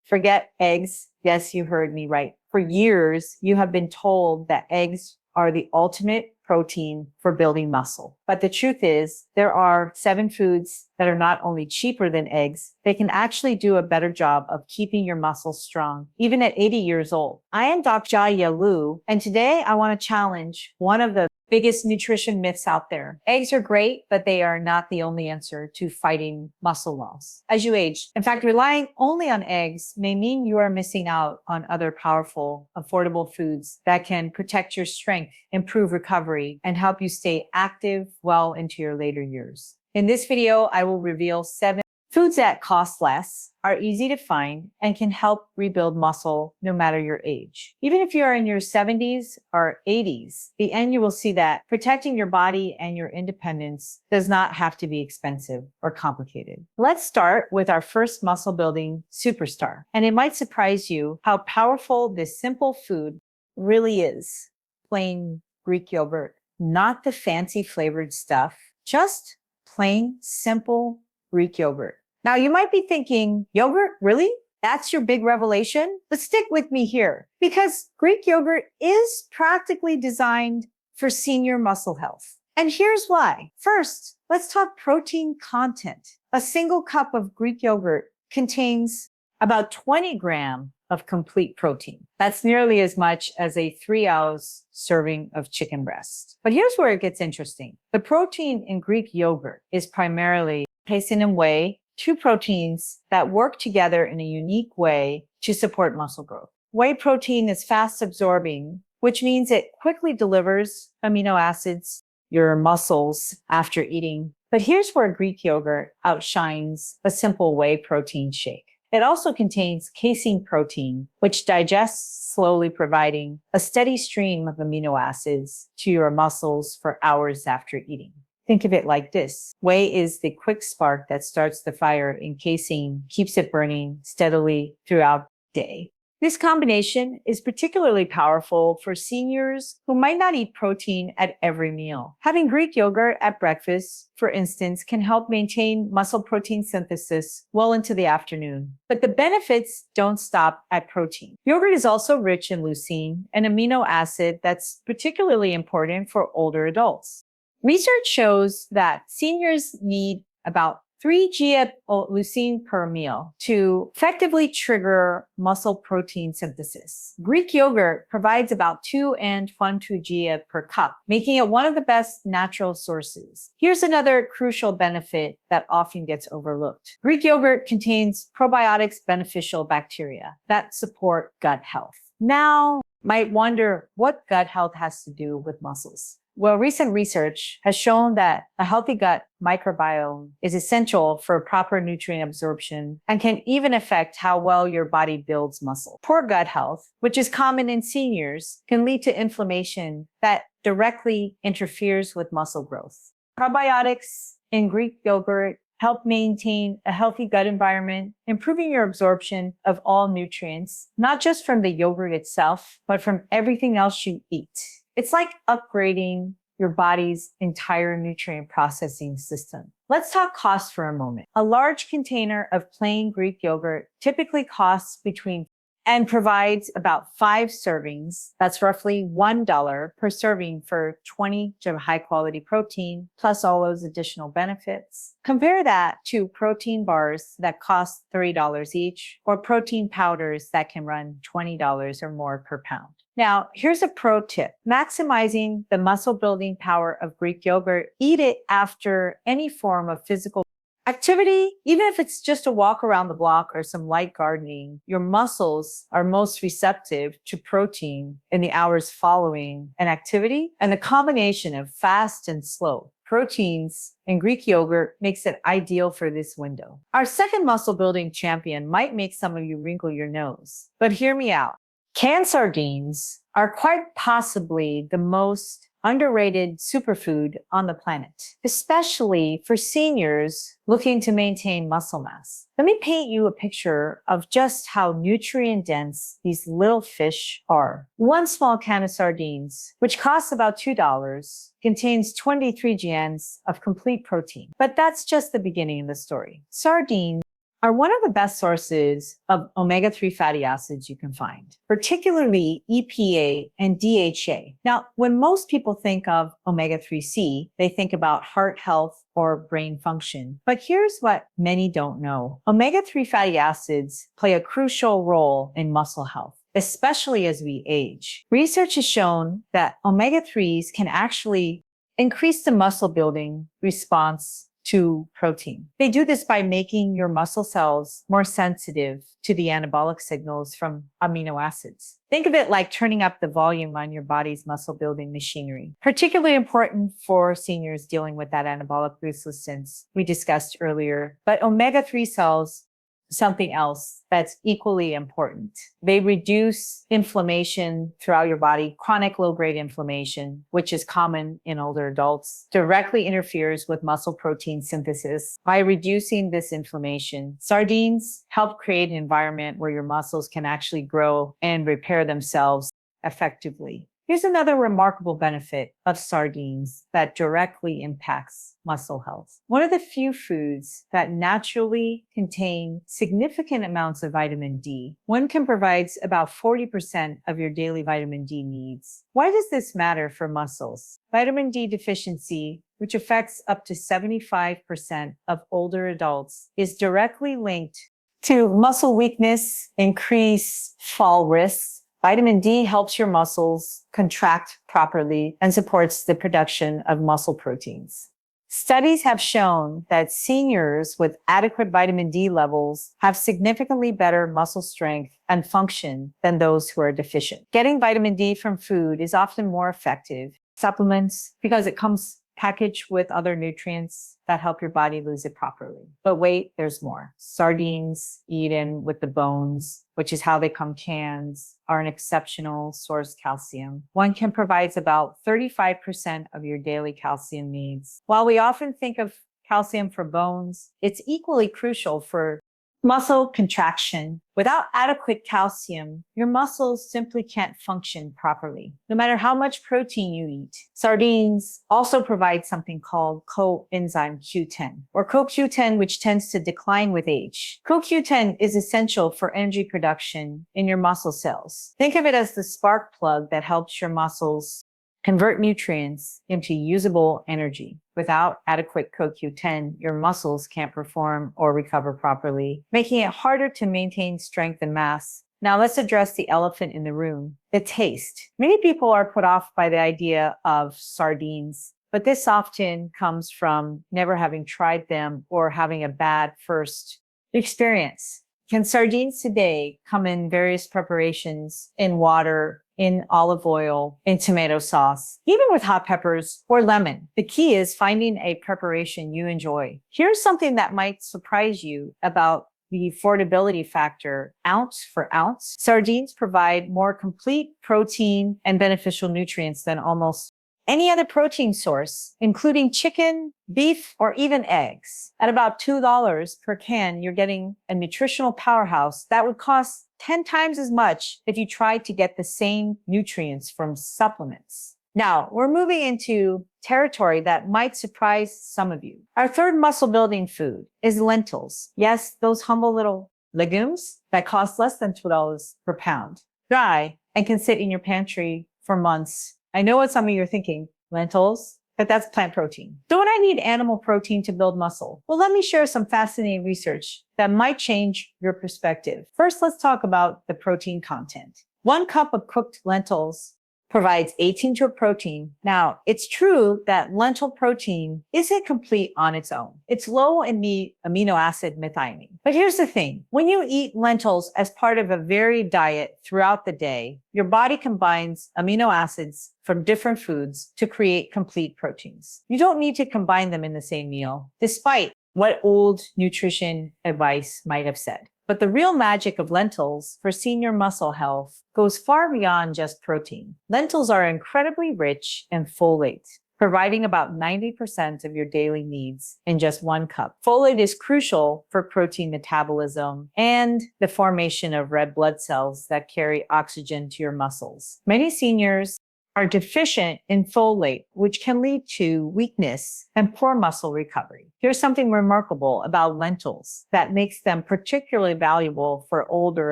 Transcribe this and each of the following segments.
Forget eggs. Yes, you heard me right. For years, you have been told that eggs are the ultimate protein for building muscle. But the truth is, there are 7 foods that are not only cheaper than eggs, they can actually do a better job of keeping your muscles strong, even at 80 years old. I am Dr. Jia-Yia Liu, and today I want to challenge one of the biggest nutrition myths out there. Eggs are great, but they are not the only answer to fighting muscle loss as you age. In fact, relying only on eggs may mean you are missing out on other powerful, affordable foods that can protect your strength, improve recovery, and help you stay active well into your later years. In this video, I will reveal 7 foods that cost less, are easy to find, and can help rebuild muscle no matter your age. Even if you are in your 70s or 80s, the end you will see that protecting your body and your independence does not have to be expensive or complicated. Let's start with our first muscle building superstar. And it might surprise you how powerful this simple food really is. Plain Greek yogurt, not the fancy flavored stuff, just plain, simple Greek yogurt. Now, you might be thinking, yogurt, really? That's your big revelation? But stick with me here, because Greek yogurt is practically designed for senior muscle health. And here's why. First, let's talk protein content. A single cup of Greek yogurt contains about 20 grams of complete protein. That's nearly as much as a 3-ounce serving of chicken breast. But here's where it gets interesting. The protein in Greek yogurt is primarily casein and whey, 2 proteins that work together in a unique way to support muscle growth. Whey protein is fast absorbing, which means it quickly delivers amino acids your muscles after eating. But here's where Greek yogurt outshines a simple whey protein shake. It also contains casein protein, which digests slowly, providing a steady stream of amino acids to your muscles for hours after eating. Think of it like this. Whey is the quick spark that starts the fire, and casein keeps it burning steadily throughout the day. This combination is particularly powerful for seniors who might not eat protein at every meal. Having Greek yogurt at breakfast, for instance, can help maintain muscle protein synthesis well into the afternoon. But the benefits don't stop at protein. Yogurt is also rich in leucine, an amino acid that's particularly important for older adults. Research shows that seniors need about 3 Gia-leucine per meal to effectively trigger muscle protein synthesis. Greek yogurt provides about 2.12 Gia per cup, making it one of the best natural sources. Here's another crucial benefit that often gets overlooked. Greek yogurt contains probiotics, beneficial bacteria that support gut health. Now, you might wonder what gut health has to do with muscles. Well, recent research has shown that a healthy gut microbiome is essential for proper nutrient absorption and can even affect how well your body builds muscle. Poor gut health, which is common in seniors, can lead to inflammation that directly interferes with muscle growth. Probiotics in Greek yogurt help maintain a healthy gut environment, improving your absorption of all nutrients, not just from the yogurt itself, but from everything else you eat. It's like upgrading your body's entire nutrient processing system. Let's talk cost for a moment. A large container of plain Greek yogurt typically costs between and provides about 5 servings. That's roughly $1 per serving for 20 of high quality protein, plus all those additional benefits. Compare that to protein bars that cost $3 each, or protein powders that can run $20 or more per pound. Now, here's a pro tip. Maximizing the muscle building power of Greek yogurt, eat it after any form of physical activity. Even if it's just a walk around the block or some light gardening, your muscles are most receptive to protein in the hours following an activity. And the combination of fast and slow proteins in Greek yogurt makes it ideal for this window. Our second muscle building champion might make some of you wrinkle your nose, but hear me out. Canned sardines are quite possibly the most underrated superfood on the planet, especially for seniors looking to maintain muscle mass. Let me paint you a picture of just how nutrient dense these little fish are. One small can of sardines, which costs about $2, contains 23 grams of complete protein. But that's just the beginning of the story. Sardines are one of the best sources of omega-3 fatty acids you can find, particularly EPA and DHA. Now, when most people think of omega-3C, they think about heart health or brain function. But here's what many don't know. Omega-3 fatty acids play a crucial role in muscle health, especially as we age. Research has shown that omega-3s can actually increase the muscle building response to protein. They do this by making your muscle cells more sensitive to the anabolic signals from amino acids. Think of it like turning up the volume on your body's muscle building machinery. Particularly important for seniors dealing with that anabolic resistance we discussed earlier. But omega-3 cells, something else that's equally important. They reduce inflammation throughout your body. Chronic low-grade inflammation, which is common in older adults, directly interferes with muscle protein synthesis. By reducing this inflammation, sardines help create an environment where your muscles can actually grow and repair themselves effectively. Here's another remarkable benefit of sardines that directly impacts muscle health. One of the few foods that naturally contain significant amounts of vitamin D. One can provide about 40% of your daily vitamin D needs. Why does this matter for muscles? Vitamin D deficiency, which affects up to 75% of older adults, is directly linked to muscle weakness, increased fall risks. Vitamin D helps your muscles contract properly and supports the production of muscle proteins. Studies have shown that seniors with adequate vitamin D levels have significantly better muscle strength and function than those who are deficient. Getting vitamin D from food is often more effective. Supplements, because it comes packaged with other nutrients that help your body lose it properly. But wait, there's more. Sardines eaten with the bones, which is how they come cans, are an exceptional source of calcium. One can provide about 35% of your daily calcium needs. While we often think of calcium for bones, it's equally crucial for muscle contraction. Without adequate calcium, your muscles simply can't function properly, no matter how much protein you eat. Sardines also provide something called coenzyme Q10, or CoQ10, which tends to decline with age. CoQ10 is essential for energy production in your muscle cells. Think of it as the spark plug that helps your muscles convert nutrients into usable energy. Without adequate CoQ10, your muscles can't perform or recover properly, making it harder to maintain strength and mass. Now let's address the elephant in the room, the taste. Many people are put off by the idea of sardines, but this often comes from never having tried them or having a bad first experience. Can sardines today come in various preparations, in water, in olive oil, in tomato sauce, even with hot peppers or lemon? The key is finding a preparation you enjoy. Here's something that might surprise you about the affordability factor, ounce for ounce. Sardines provide more complete protein and beneficial nutrients than almost any other protein source, including chicken, beef, or even eggs. At about $2 per can, you're getting a nutritional powerhouse that would cost 10 times as much if you tried to get the same nutrients from supplements. Now, we're moving into territory that might surprise some of you. Our third muscle building food is lentils. Yes, those humble little legumes that cost less than $2 per pound. Dry and can sit in your pantry for months. I know what some of you are thinking, lentils, but that's plant protein. Don't I need animal protein to build muscle? Well, let me share some fascinating research that might change your perspective. First, let's talk about the protein content. 1 cup of cooked lentils provides 18 grams of protein. Now, it's true that lentil protein isn't complete on its own. It's low in the amino acid methionine. But here's the thing. When you eat lentils as part of a varied diet throughout the day, your body combines amino acids from different foods to create complete proteins. You don't need to combine them in the same meal, despite what old nutrition advice might have said. But the real magic of lentils for senior muscle health goes far beyond just protein. Lentils are incredibly rich in folate, providing about 90% of your daily needs in just 1 cup. Folate is crucial for protein metabolism and the formation of red blood cells that carry oxygen to your muscles. Many seniors are deficient in folate, which can lead to weakness and poor muscle recovery. Here's something remarkable about lentils that makes them particularly valuable for older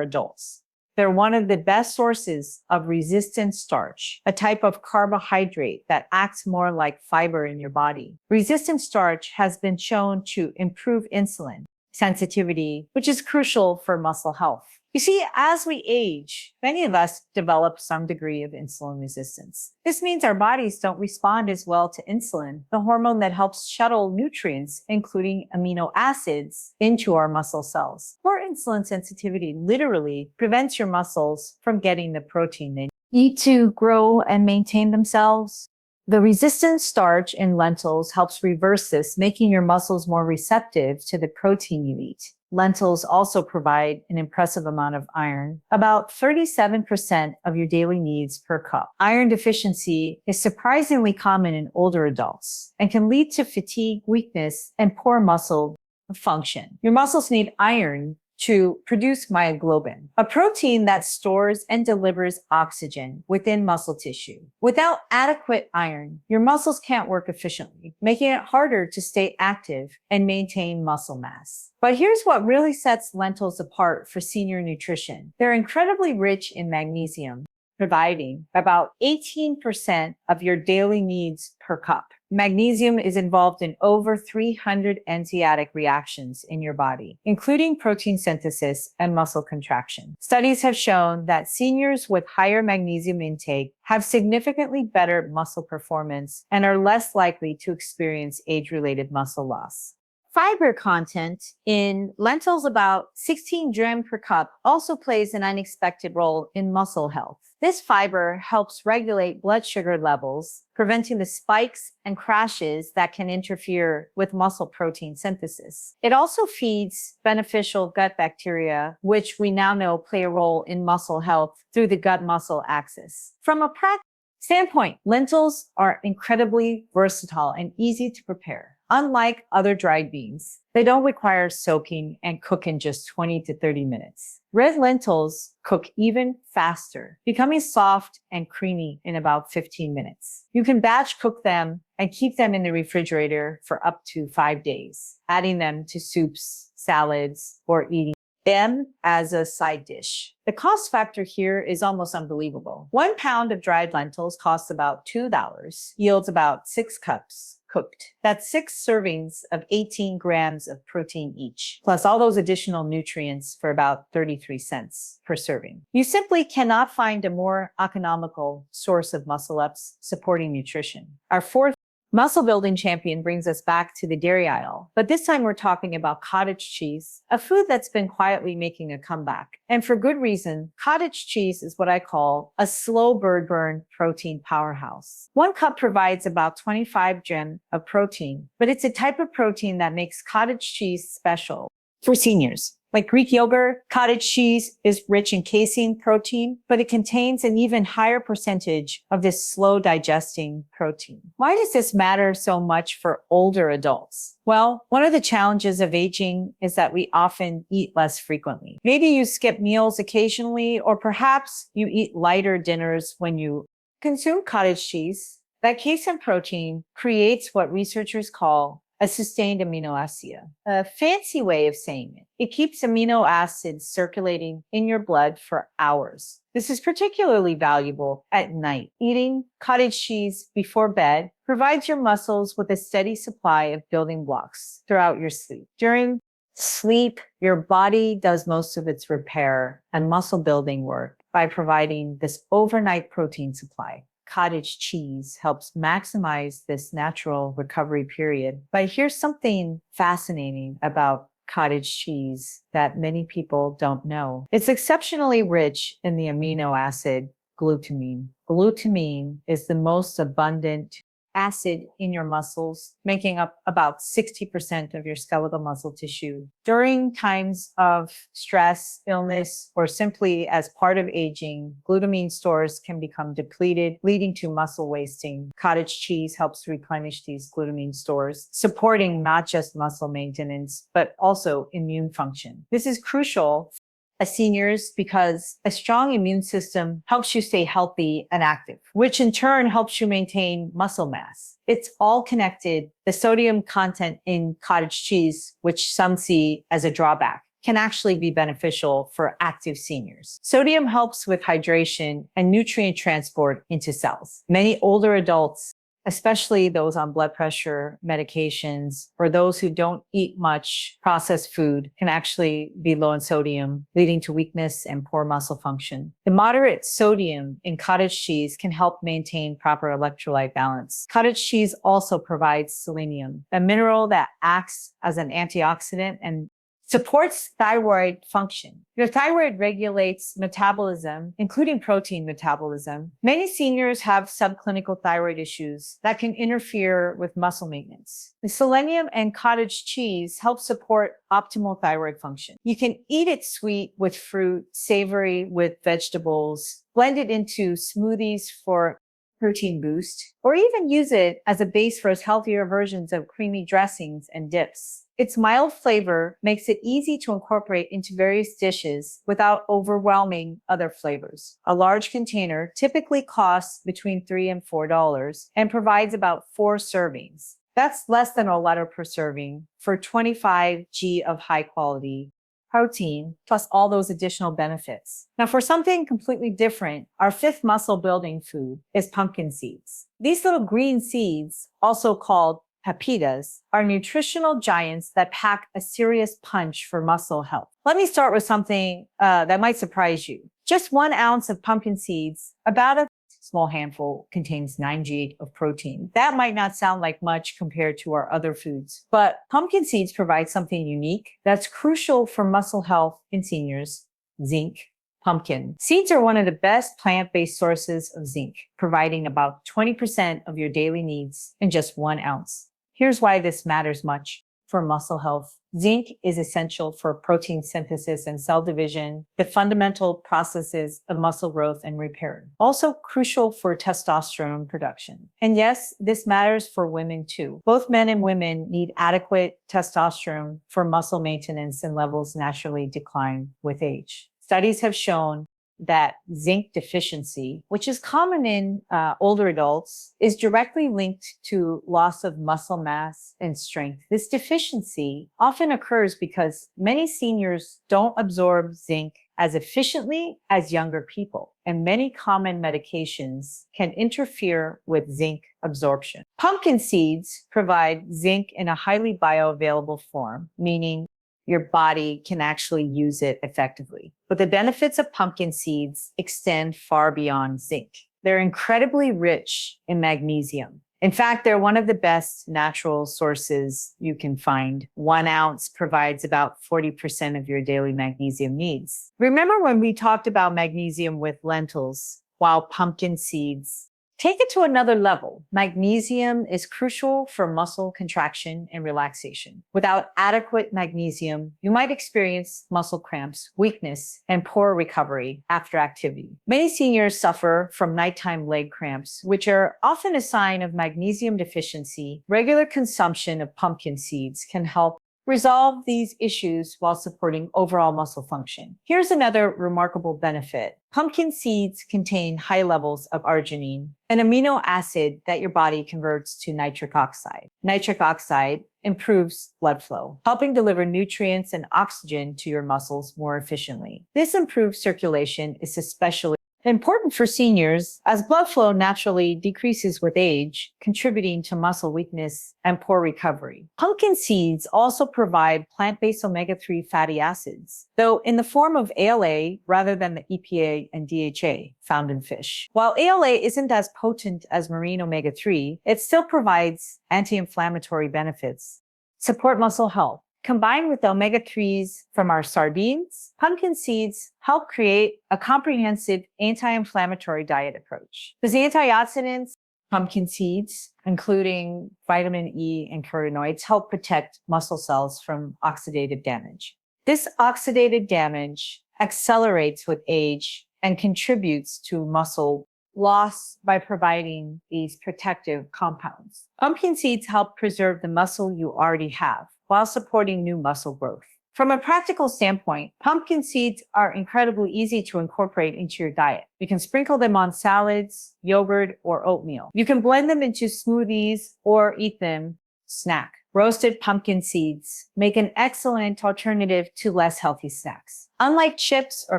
adults. They're one of the best sources of resistant starch, a type of carbohydrate that acts more like fiber in your body. Resistant starch has been shown to improve insulin sensitivity, which is crucial for muscle health. You see, as we age, many of us develop some degree of insulin resistance. This means our bodies don't respond as well to insulin, the hormone that helps shuttle nutrients, including amino acids, into our muscle cells. Poor insulin sensitivity literally prevents your muscles from getting the protein they need to grow and maintain themselves. The resistant starch in lentils helps reverse this, making your muscles more receptive to the protein you eat. Lentils also provide an impressive amount of iron, about 37% of your daily needs per cup. Iron deficiency is surprisingly common in older adults and can lead to fatigue, weakness, and poor muscle function. Your muscles need iron to produce myoglobin, a protein that stores and delivers oxygen within muscle tissue. Without adequate iron, your muscles can't work efficiently, making it harder to stay active and maintain muscle mass. But here's what really sets lentils apart for senior nutrition. They're incredibly rich in magnesium, providing about 18% of your daily needs per cup. Magnesium is involved in over 300 enzymatic reactions in your body, including protein synthesis and muscle contraction. Studies have shown that seniors with higher magnesium intake have significantly better muscle performance and are less likely to experience age-related muscle loss. Fiber content in lentils, about 16 grams per cup, also plays an unexpected role in muscle health. This fiber helps regulate blood sugar levels, preventing the spikes and crashes that can interfere with muscle protein synthesis. It also feeds beneficial gut bacteria, which we now know play a role in muscle health through the gut-muscle axis. From a practical standpoint, lentils are incredibly versatile and easy to prepare. Unlike other dried beans, they don't require soaking and cook in just 20 to 30 minutes. Red lentils cook even faster, becoming soft and creamy in about 15 minutes. You can batch cook them and keep them in the refrigerator for up to 5 days, adding them to soups, salads, or eating them as a side dish. The cost factor here is almost unbelievable. 1 pound of dried lentils costs about $2, yields about 6 cups cooked. That's 6 servings of 18 grams of protein each, plus all those additional nutrients for about 33 cents per serving. You simply cannot find a more economical source of muscle ups supporting nutrition. Our fourth muscle building champion brings us back to the dairy aisle, but this time we're talking about cottage cheese, a food that's been quietly making a comeback. And for good reason. Cottage cheese is what I call a slow bird burn protein powerhouse. 1 cup provides about 25 grams of protein, but it's a type of protein that makes cottage cheese special for seniors. Like Greek yogurt, cottage cheese is rich in casein protein, but it contains an even higher percentage of this slow digesting protein. Why does this matter so much for older adults? Well, one of the challenges of aging is that we often eat less frequently. Maybe you skip meals occasionally, or perhaps you eat lighter dinners when you consume cottage cheese. That casein protein creates what researchers call a sustained amino acid, a fancy way of saying it. It keeps amino acids circulating in your blood for hours. This is particularly valuable at night. Eating cottage cheese before bed provides your muscles with a steady supply of building blocks throughout your sleep. During sleep, your body does most of its repair and muscle building work by providing this overnight protein supply. Cottage cheese helps maximize this natural recovery period. But here's something fascinating about cottage cheese that many people don't know. It's exceptionally rich in the amino acid glutamine. Glutamine is the most abundant acid in your muscles, making up about 60% of your skeletal muscle tissue. During times of stress, illness, or simply as part of aging, glutamine stores can become depleted, leading to muscle wasting. Cottage cheese helps replenish these glutamine stores, supporting not just muscle maintenance, but also immune function. This is crucial as seniors because a strong immune system helps you stay healthy and active, which in turn helps you maintain muscle mass. It's all connected. The sodium content in cottage cheese, which some see as a drawback, can actually be beneficial for active seniors. Sodium helps with hydration and nutrient transport into cells. Many older adults, especially those on blood pressure medications or those who don't eat much processed food, can actually be low in sodium, leading to weakness and poor muscle function. The moderate sodium in cottage cheese can help maintain proper electrolyte balance. Cottage cheese also provides selenium, a mineral that acts as an antioxidant and supports thyroid function. Your thyroid regulates metabolism, including protein metabolism. Many seniors have subclinical thyroid issues that can interfere with muscle maintenance. The selenium and cottage cheese help support optimal thyroid function. You can eat it sweet with fruit, savory with vegetables, blend it into smoothies for protein boost, or even use it as a base for healthier versions of creamy dressings and dips. Its mild flavor makes it easy to incorporate into various dishes without overwhelming other flavors. A large container typically costs between $3 and $4 and provides about 4 servings. That's less than a letter per serving for 25 g of high quality protein, plus all those additional benefits. Now, for something completely different, our 5th muscle building food is pumpkin seeds. These little green seeds, also called pepitas, are nutritional giants that pack a serious punch for muscle health. Let me start with something that might surprise you. Just 1 ounce of pumpkin seeds, about a small handful, contains 9 g of protein. That might not sound like much compared to our other foods, but pumpkin seeds provide something unique that's crucial for muscle health in seniors: zinc. Pumpkin seeds are one of the best plant-based sources of zinc, providing about 20% of your daily needs in just 1 ounce. Here's why this matters much for muscle health. Zinc is essential for protein synthesis and cell division, the fundamental processes of muscle growth and repair. Also crucial for testosterone production. And yes, this matters for women too. Both men and women need adequate testosterone for muscle maintenance, and levels naturally decline with age. Studies have shown that zinc deficiency, which is common in older adults, is directly linked to loss of muscle mass and strength. This deficiency often occurs because many seniors don't absorb zinc as efficiently as younger people, and many common medications can interfere with zinc absorption. Pumpkin seeds provide zinc in a highly bioavailable form, meaning your body can actually use it effectively. But the benefits of pumpkin seeds extend far beyond zinc. They're incredibly rich in magnesium. In fact, they're one of the best natural sources you can find. 1 ounce provides about 40% of your daily magnesium needs. Remember when we talked about magnesium with lentils, while pumpkin seeds take it to another level. Magnesium is crucial for muscle contraction and relaxation. Without adequate magnesium, you might experience muscle cramps, weakness, and poor recovery after activity. Many seniors suffer from nighttime leg cramps, which are often a sign of magnesium deficiency. Regular consumption of pumpkin seeds can help resolve these issues while supporting overall muscle function. Here's another remarkable benefit. Pumpkin seeds contain high levels of arginine, an amino acid that your body converts to nitric oxide. Nitric oxide improves blood flow, helping deliver nutrients and oxygen to your muscles more efficiently. This improved circulation is especially important for seniors, as blood flow naturally decreases with age, contributing to muscle weakness and poor recovery. Pumpkin seeds also provide plant-based omega-3 fatty acids, though in the form of ALA rather than the EPA and DHA found in fish. While ALA isn't as potent as marine omega-3, it still provides anti-inflammatory benefits, support muscle health. Combined with the omega-3s from our sardines, pumpkin seeds help create a comprehensive anti-inflammatory diet approach. The antioxidants, pumpkin seeds, including vitamin E and carotenoids, help protect muscle cells from oxidative damage. This oxidative damage accelerates with age and contributes to muscle loss by providing these protective compounds. Pumpkin seeds help preserve the muscle you already have while supporting new muscle growth. From a practical standpoint, pumpkin seeds are incredibly easy to incorporate into your diet. You can sprinkle them on salads, yogurt, or oatmeal. You can blend them into smoothies or eat them snack. Roasted pumpkin seeds make an excellent alternative to less healthy snacks. Unlike chips or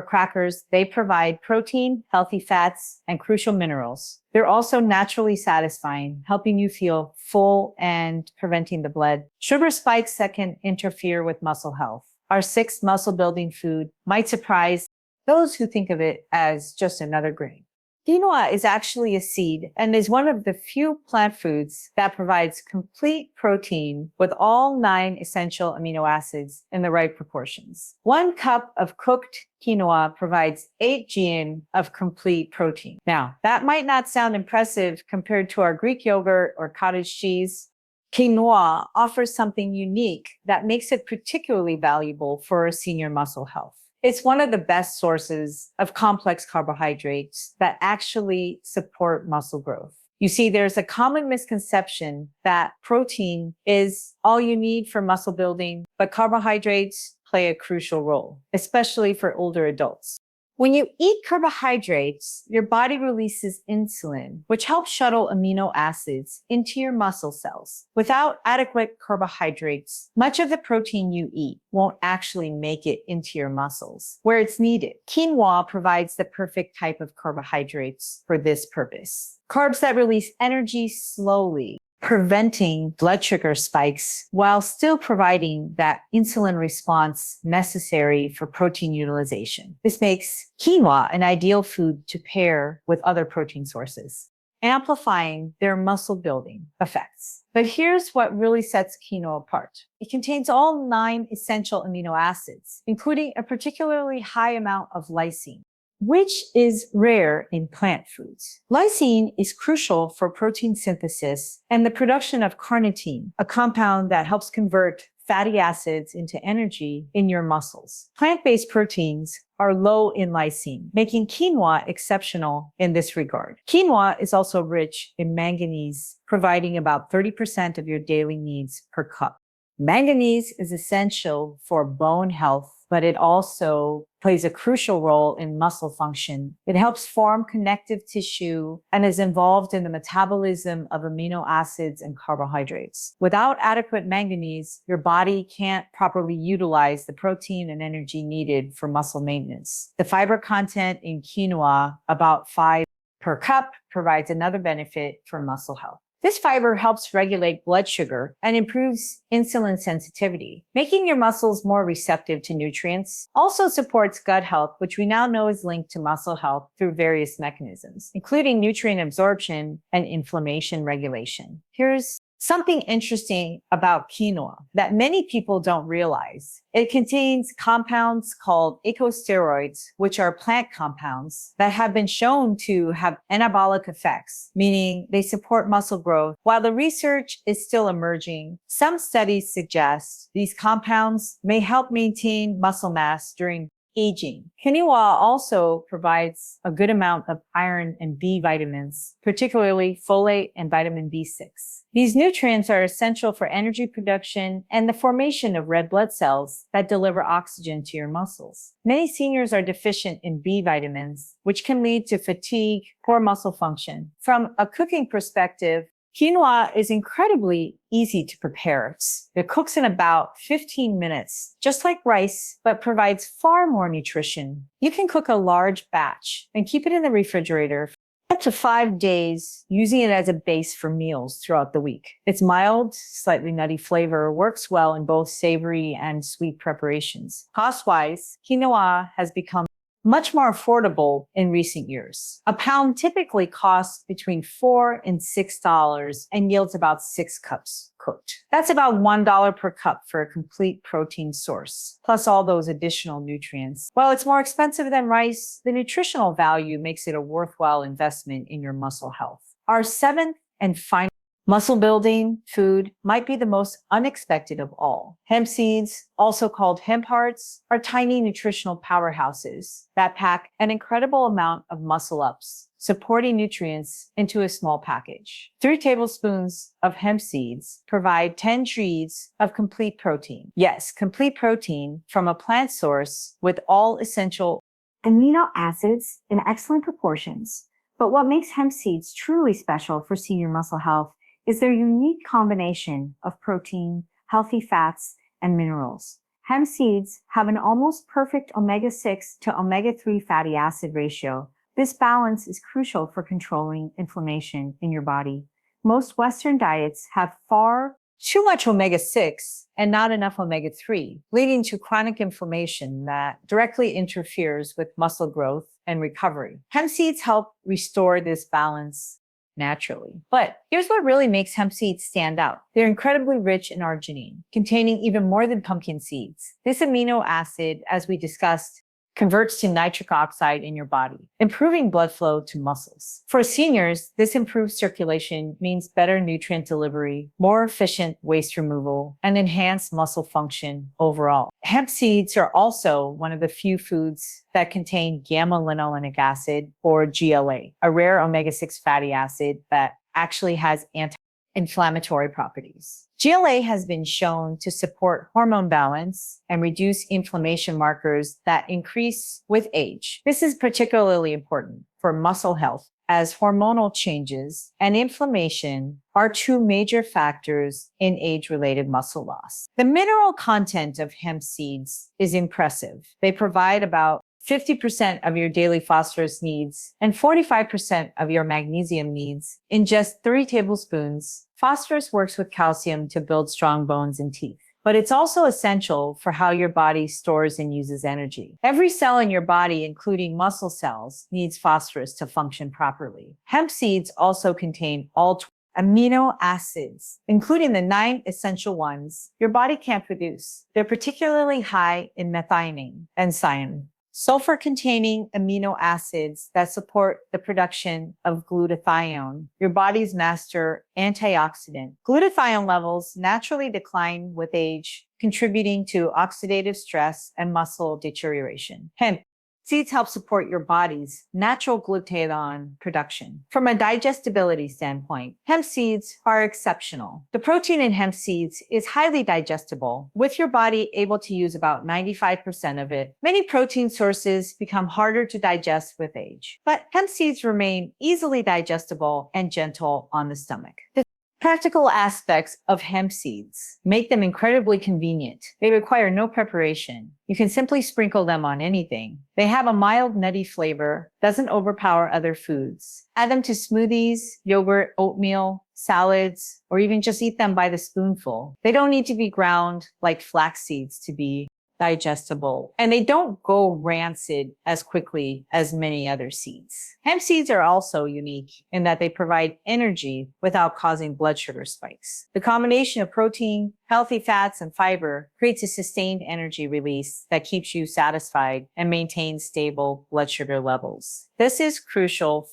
crackers, they provide protein, healthy fats, and crucial minerals. They're also naturally satisfying, helping you feel full and preventing the blood sugar spikes that can interfere with muscle health. Our sixth muscle building food might surprise those who think of it as just another grain. Quinoa is actually a seed and is one of the few plant foods that provides complete protein with all 9 essential amino acids in the right proportions. 1 cup of cooked quinoa provides 8 GN of complete protein. Now, that might not sound impressive compared to our Greek yogurt or cottage cheese. Quinoa offers something unique that makes it particularly valuable for senior muscle health. It's one of the best sources of complex carbohydrates that actually support muscle growth. You see, there's a common misconception that protein is all you need for muscle building, but carbohydrates play a crucial role, especially for older adults. When you eat carbohydrates, your body releases insulin, which helps shuttle amino acids into your muscle cells. Without adequate carbohydrates, much of the protein you eat won't actually make it into your muscles where it's needed. Quinoa provides the perfect type of carbohydrates for this purpose. Carbs that release energy slowly, preventing blood sugar spikes while still providing that insulin response necessary for protein utilization. This makes quinoa an ideal food to pair with other protein sources, amplifying their muscle building effects. But here's what really sets quinoa apart. It contains all 9 essential amino acids, including a particularly high amount of lysine, which is rare in plant foods. Lysine is crucial for protein synthesis and the production of carnitine, a compound that helps convert fatty acids into energy in your muscles. Plant-based proteins are low in lysine, making quinoa exceptional in this regard. Quinoa is also rich in manganese, providing about 30% of your daily needs per cup. Manganese is essential for bone health, but it also plays a crucial role in muscle function. It helps form connective tissue and is involved in the metabolism of amino acids and carbohydrates. Without adequate manganese, your body can't properly utilize the protein and energy needed for muscle maintenance. The fiber content in quinoa, about 5 per cup, provides another benefit for muscle health. This fiber helps regulate blood sugar and improves insulin sensitivity, making your muscles more receptive to nutrients. Also supports gut health, which we now know is linked to muscle health through various mechanisms, including nutrient absorption and inflammation regulation. Here's something interesting about quinoa that many people don't realize. It contains compounds called ecosteroids, which are plant compounds that have been shown to have anabolic effects, meaning they support muscle growth. While the research is still emerging, some studies suggest these compounds may help maintain muscle mass during aging. Quinoa also provides a good amount of iron and B vitamins, particularly folate and vitamin B6. These nutrients are essential for energy production and the formation of red blood cells that deliver oxygen to your muscles. Many seniors are deficient in B vitamins, which can lead to fatigue, poor muscle function. From a cooking perspective, quinoa is incredibly easy to prepare. It cooks in about 15 minutes, just like rice, but provides far more nutrition. You can cook a large batch and keep it in the refrigerator for up to 5 days, using it as a base for meals throughout the week. Its mild, slightly nutty flavor works well in both savory and sweet preparations. Cost-wise, quinoa has become much more affordable in recent years. A pound typically costs between $4 and $6 and yields about 6 cups cooked. That's about $1 per cup for a complete protein source, plus all those additional nutrients. While it's more expensive than rice, the nutritional value makes it a worthwhile investment in your muscle health. Our 7th and final Muscle building food might be the most unexpected of all. Hemp seeds, also called hemp hearts, are tiny nutritional powerhouses that pack an incredible amount of muscle ups, supporting nutrients into a small package. 3 tablespoons of hemp seeds provide 10 trees of complete protein. Yes, complete protein from a plant source with all essential amino acids in excellent proportions. But what makes hemp seeds truly special for senior muscle health is their unique combination of protein, healthy fats, and minerals. Hemp seeds have an almost perfect omega-6 to omega-3 fatty acid ratio. This balance is crucial for controlling inflammation in your body. Most Western diets have far too much omega-6 and not enough omega-3, leading to chronic inflammation that directly interferes with muscle growth and recovery. Hemp seeds help restore this balance naturally. But here's what really makes hemp seeds stand out. They're incredibly rich in arginine, containing even more than pumpkin seeds. This amino acid, as we discussed, converts to nitric oxide in your body, improving blood flow to muscles. For seniors, this improved circulation means better nutrient delivery, more efficient waste removal, and enhanced muscle function overall. Hemp seeds are also one of the few foods that contain gamma-linolenic acid, or GLA, a rare omega-6 fatty acid that actually has anti-inflammatory properties. GLA has been shown to support hormone balance and reduce inflammation markers that increase with age. This is particularly important for muscle health, as hormonal changes and inflammation are 2 major factors in age-related muscle loss. The mineral content of hemp seeds is impressive. They provide about 50% of your daily phosphorus needs and 45% of your magnesium needs in just 3 tablespoons. Phosphorus works with calcium to build strong bones and teeth, but it's also essential for how your body stores and uses energy. Every cell in your body, including muscle cells, needs phosphorus to function properly. Hemp seeds also contain all amino acids, including the 9 essential ones your body can't produce. They're particularly high in methionine and cyanide, sulfur-containing amino acids that support the production of glutathione, your body's master antioxidant. Glutathione levels naturally decline with age, contributing to oxidative stress and muscle deterioration. Hemp seeds help support your body's natural glutathione production. From a digestibility standpoint, hemp seeds are exceptional. The protein in hemp seeds is highly digestible, with your body able to use about 95% of it. Many protein sources become harder to digest with age, but hemp seeds remain easily digestible and gentle on the stomach. The practical aspects of hemp seeds make them incredibly convenient. They require no preparation. You can simply sprinkle them on anything. They have a mild nutty flavor, doesn't overpower other foods. Add them to smoothies, yogurt, oatmeal, salads, or even just eat them by the spoonful. They don't need to be ground like flax seeds to be digestible, and they don't go rancid as quickly as many other seeds. Hemp seeds are also unique in that they provide energy without causing blood sugar spikes. The combination of protein, healthy fats, and fiber creates a sustained energy release that keeps you satisfied and maintains stable blood sugar levels. This is crucial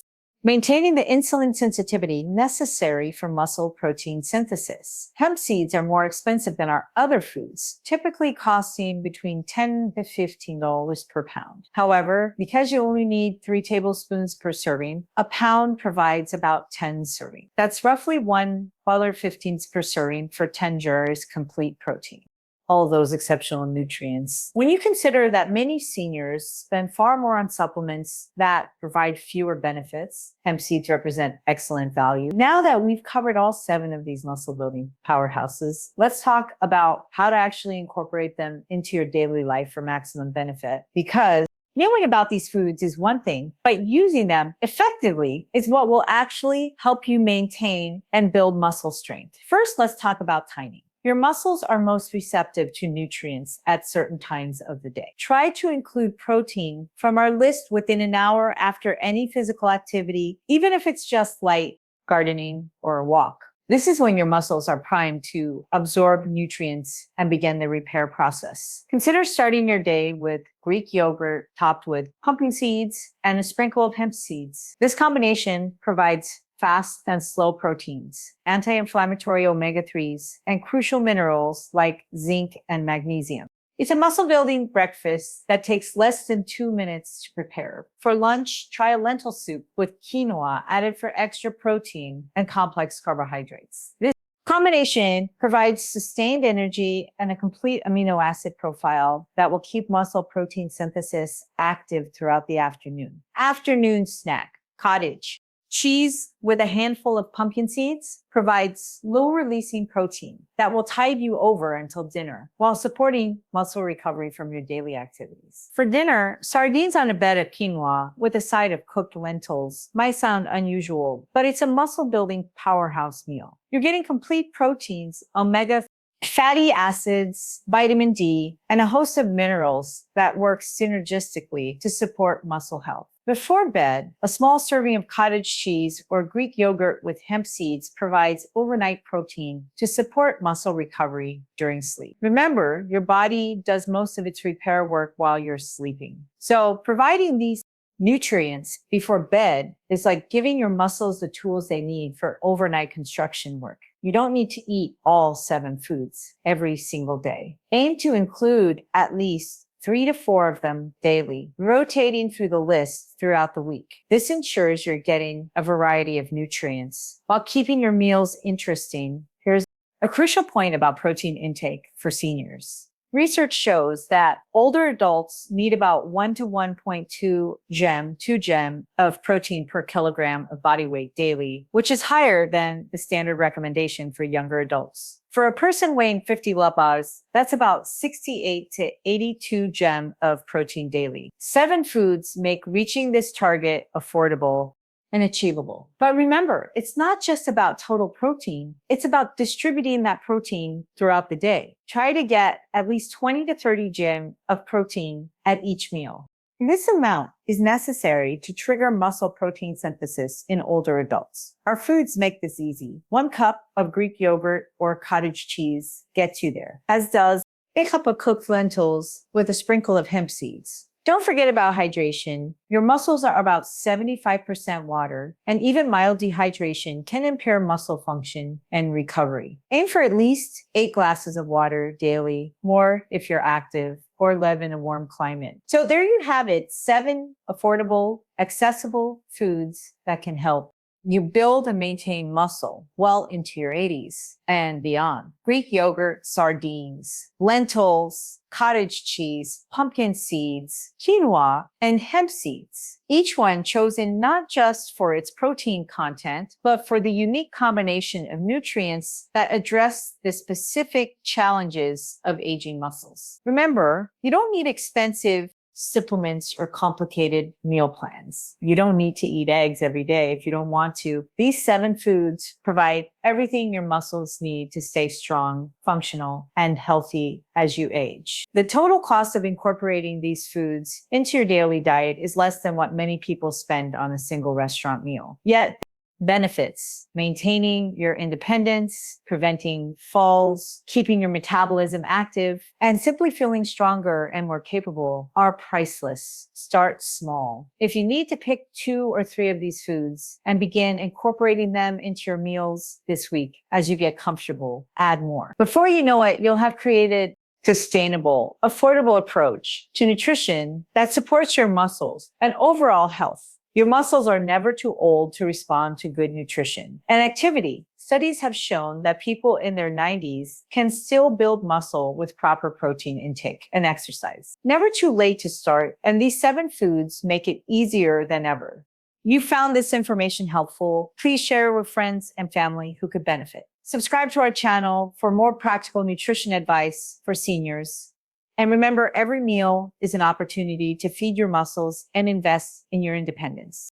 maintaining the insulin sensitivity necessary for muscle protein synthesis. Hemp seeds are more expensive than our other foods, typically costing between $10 to $15 per pound. However, because you only need 3 tablespoons per serving, a pound provides about 10 servings. That's roughly $1.15 per serving for 10 jars complete protein. All those exceptional nutrients. When you consider that many seniors spend far more on supplements that provide fewer benefits, hemp seeds represent excellent value. Now that we've covered all 7 of these muscle building powerhouses, let's talk about how to actually incorporate them into your daily life for maximum benefit. Because knowing about these foods is one thing, but using them effectively is what will actually help you maintain and build muscle strength. First, let's talk about timing. Your muscles are most receptive to nutrients at certain times of the day. Try to include protein from our list within an hour after any physical activity, even if it's just light gardening or a walk. This is when your muscles are primed to absorb nutrients and begin the repair process. Consider starting your day with Greek yogurt topped with pumpkin seeds and a sprinkle of hemp seeds. This combination provides fast and slow proteins, anti-inflammatory omega-3s, and crucial minerals like zinc and magnesium. It's a muscle building breakfast that takes less than 2 minutes to prepare. For lunch, try a lentil soup with quinoa added for extra protein and complex carbohydrates. This combination provides sustained energy and a complete amino acid profile that will keep muscle protein synthesis active throughout the afternoon. Afternoon snack, cottage cheese with a handful of pumpkin seeds provides slow-releasing protein that will tide you over until dinner while supporting muscle recovery from your daily activities. For dinner, sardines on a bed of quinoa with a side of cooked lentils might sound unusual, but it's a muscle-building powerhouse meal. You're getting complete proteins, omega fatty acids, vitamin D, and a host of minerals that work synergistically to support muscle health. Before bed, a small serving of cottage cheese or Greek yogurt with hemp seeds provides overnight protein to support muscle recovery during sleep. Remember, your body does most of its repair work while you're sleeping. So providing these nutrients before bed is like giving your muscles the tools they need for overnight construction work. You don't need to eat all 7 foods every single day. Aim to include at least 3 to 4 of them daily, rotating through the list throughout the week. This ensures you're getting a variety of nutrients while keeping your meals interesting. Here's a crucial point about protein intake for seniors. Research shows that older adults need about 1 to 1.2 2 gem of protein per kilogram of body weight daily, which is higher than the standard recommendation for younger adults. For a person weighing 50 lbs, that's about 68 to 82 gem of protein daily. 7 foods make reaching this target affordable and achievable. But remember, it's not just about total protein. It's about distributing that protein throughout the day. Try to get at least 20 to 30 gem of protein at each meal. This amount is necessary to trigger muscle protein synthesis in older adults. Our foods make this easy. 1 cup of Greek yogurt or cottage cheese gets you there, as does a cup of cooked lentils with a sprinkle of hemp seeds. Don't forget about hydration. Your muscles are about 75% water, and even mild dehydration can impair muscle function and recovery. Aim for at least 8 glasses of water daily, more if you're active, or live in a warm climate. So there you have it, 7 affordable, accessible foods that can help you build and maintain muscle well into your 80s and beyond. Greek yogurt, sardines, lentils, cottage cheese, pumpkin seeds, quinoa, and hemp seeds. Each one chosen not just for its protein content, but for the unique combination of nutrients that address the specific challenges of aging muscles. Remember, you don't need expensive supplements or complicated meal plans. You don't need to eat eggs every day if you don't want to. These 7 foods provide everything your muscles need to stay strong, functional, and healthy as you age. The total cost of incorporating these foods into your daily diet is less than what many people spend on a single restaurant meal. Yet, benefits: maintaining your independence, preventing falls, keeping your metabolism active, and simply feeling stronger and more capable are priceless. Start small. If you need to pick 2 or 3 of these foods and begin incorporating them into your meals this week as you get comfortable, add more. Before you know it, you'll have created sustainable, affordable approach to nutrition that supports your muscles and overall health. Your muscles are never too old to respond to good nutrition and activity. Studies have shown that people in their 90s can still build muscle with proper protein intake and exercise. Never too late to start, and these 7 foods make it easier than ever. You found this information helpful? Please share it with friends and family who could benefit. Subscribe to our channel for more practical nutrition advice for seniors. And remember, every meal is an opportunity to feed your muscles and invest in your independence.